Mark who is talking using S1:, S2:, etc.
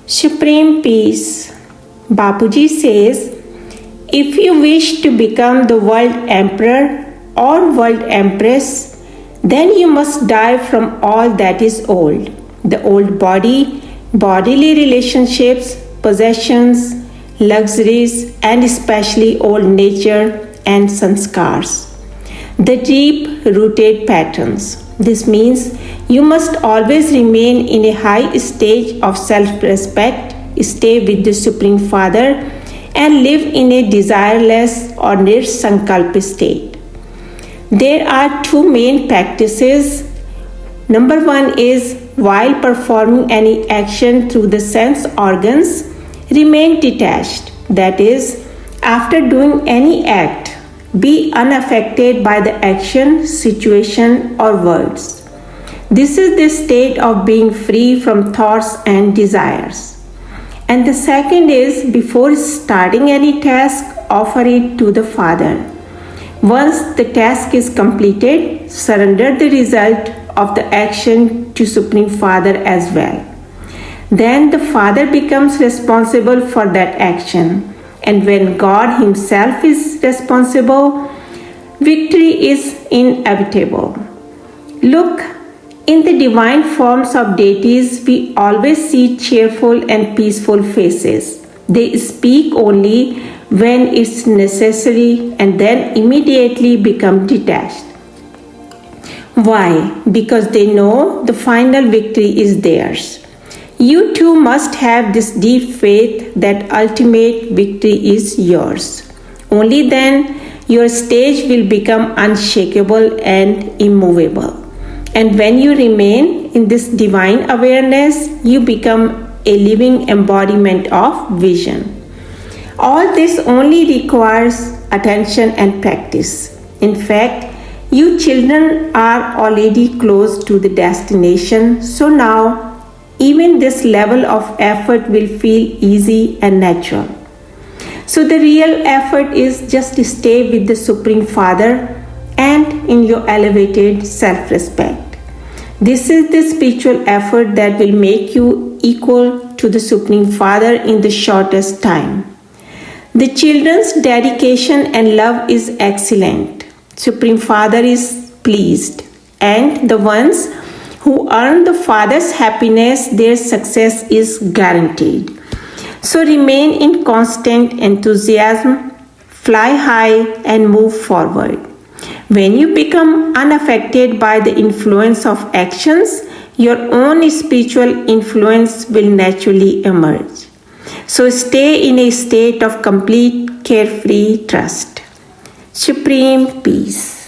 S1: Supreme Peace. Bapuji says, if you wish to become the world emperor or world empress, then you must die from all that is old. The old body, bodily relationships, possessions, luxuries, and especially old nature and sanskars. The deep-rooted patterns. This means you must always remain in a high stage of self-respect, stay with the Supreme Father, and live in a desireless or nirsankalpa state. There are two main practices. Number one is while performing any action through the sense organs, remain detached. That is, after doing any act, be unaffected by the action, situation, or words. This is the state of being free from thoughts and desires. And the second is, before starting any task, offer it to the Father. Once the task is completed, surrender the result of the action to Supreme Father as well. Then the Father becomes responsible for that action. And when God Himself is responsible, victory is inevitable. Look, in the divine forms of deities, we always see cheerful and peaceful faces. They speak only when it's necessary and then immediately become detached. Why? Because they know the final victory is theirs. You too must have this deep faith that ultimate victory is yours. Only then your stage will become unshakable and immovable. And when you remain in this divine awareness, you become a living embodiment of vision. All this only requires attention and practice. In fact, you children are already close to the destination, so now even this level of effort will feel easy and natural. So the real effort is just to stay with the Supreme Father and in your elevated self-respect. This is the spiritual effort that will make you equal to the Supreme Father in the shortest time. The children's dedication and love is excellent. Supreme Father is pleased, and the ones who earn the Father's happiness, their success is guaranteed. So remain in constant enthusiasm, fly high, and move forward. When you become unaffected by the influence of actions, your own spiritual influence will naturally emerge. So stay in a state of complete carefree trust. Supreme Peace.